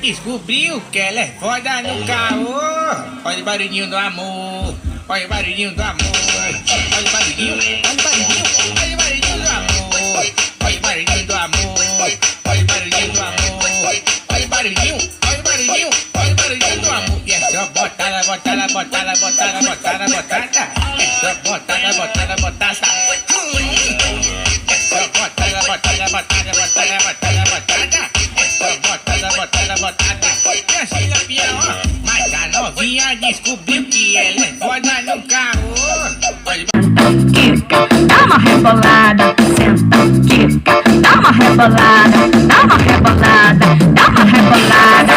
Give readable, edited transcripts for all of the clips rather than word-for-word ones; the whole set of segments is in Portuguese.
descobriu que ela é foda no caô. Olha o barulhinho do amor. Olha o barulhinho do amor. Olha o barulhinho, olha o barulhinho, olha o barulhinho do amor. Olha o barulhinho do amor. Olha o barulhinho do amor. Olha o barulhinho, olha o barulhinho, olha o barulhinho do amor. E é só botada, botada, botada, botada, botada, botada. É só botada, botada, botada. É só botada, botada, botada, botada, botada, botada. É só botada, botada, botada. E assim na pião, ó. Mas a novinha descobriu que ela é foda no carro. Quica, dá uma rebolada, senta, quica, dá uma rebolada, dá uma rebolada, dá uma rebolada.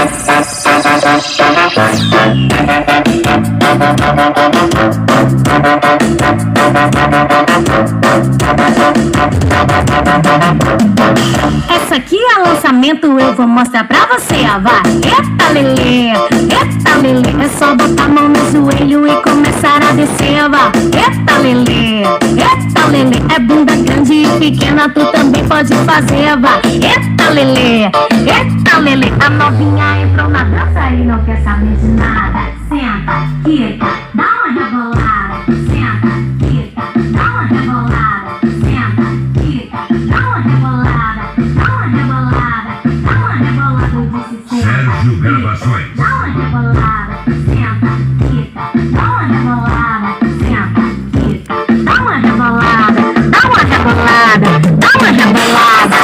Essa aqui é lançamento, eu vou mostrar pra você, ó, vai. Eita lelê, eita lelê. É só botar a mão no joelho e começar a descer, vai. Eita lelê, eita lelê. É bunda grande e pequena, tu também pode fazer, vai. Eita lelê, eita lelê. A novinha entrou na dança e não quer saber de nada. Senta, quica, dá uma rebolada. Senta, quica, dá uma rebolada. Senta, quica, dá uma rebolada. Dá uma rebolada, dá uma rebolada. Eu disse senta, Sérgio Gravações. dá uma rebolada. Senta, quica, dá uma rebolada. Senta, quica, dá uma rebolada. Dá uma rebolada, dá uma rebolada.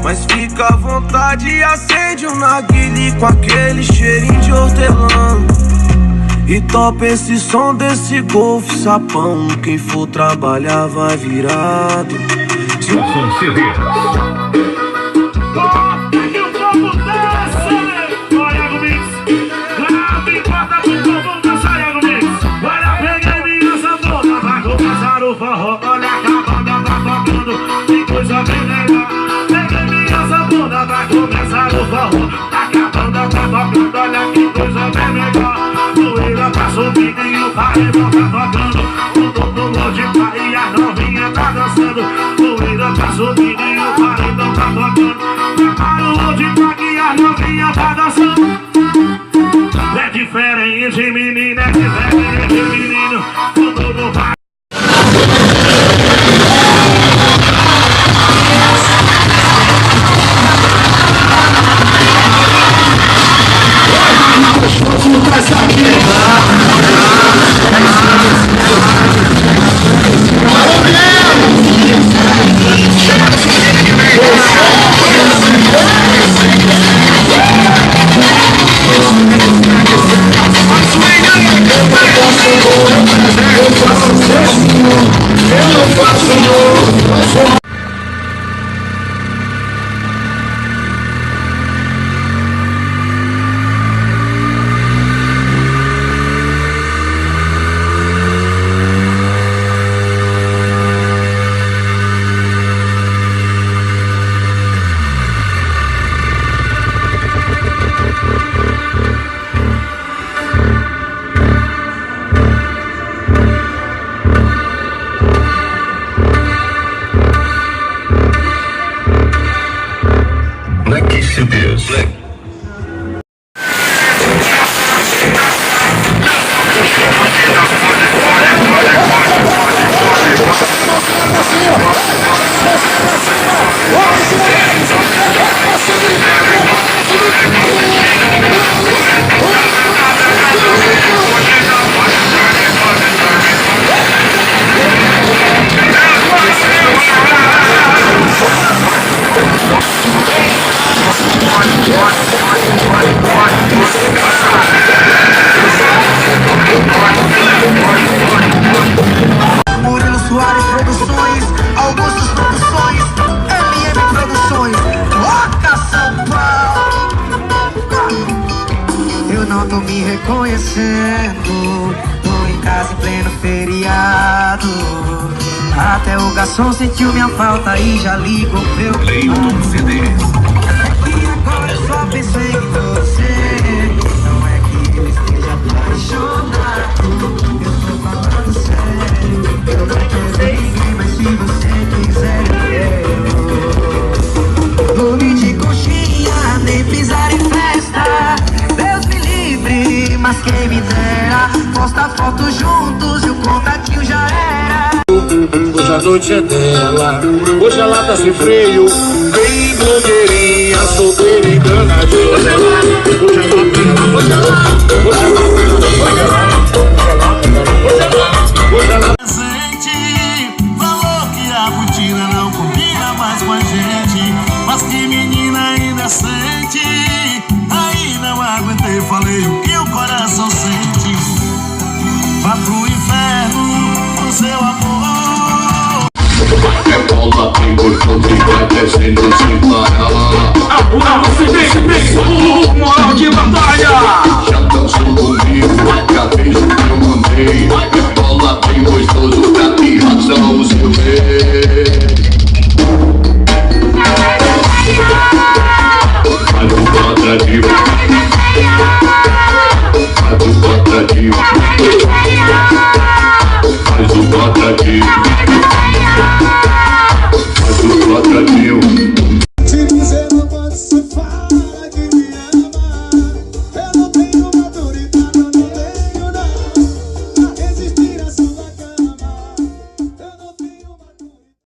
Mas fica à vontade, acende um narguile com aquele cheirinho de hortelã. E topa esse som desse golfe sapão. Quem for trabalhar vai virado. Som CDs. Que o povo dança, olha Iago Mix. Grave, bota pro povo dançar, Iago Mix. Olha, peguei minha sanfona, vai começar o forró. Olha a banda tá tocando, que coisa bem legal. Peguei minha sanfona, vai começar o forró. A banda tá tocando, olha que coisa bem legal. Poeira tá subindo e o paredão tá tocando. O todo de pai e a novinha tá dançando. Poeira tá subindo e o paredão tá tocando. Prepara o de pai e a novinha tá dançando. É diferente, menina, é diferente, menino. O todo vai. reconhecendo. Tô em casa em pleno feriado. Até o garçom sentiu minha falta e já ligou pra eu Playton CDs. E agora eu só pensei em você. Não é que eu esteja apaixonado, eu tô falando sério. Eu não quero ninguém, mas se você quiser eu vou me noite é dela. Hoje ela tá sem freio, bem blogueirinha, solteira e enganadinha. Hoje ela, hoje ela, hoje ela, hoje ela, hoje ela. Falou que a botina não combina mais com a gente, mas que menina indecente. Aí não aguentei, falei o que o coração sente. Vá pro inferno com seu amor. É bola, tem gosto de vai descendo sem parar. Apura você, vem, moral de batalha. Já dançou comigo, já fez o que eu mandei.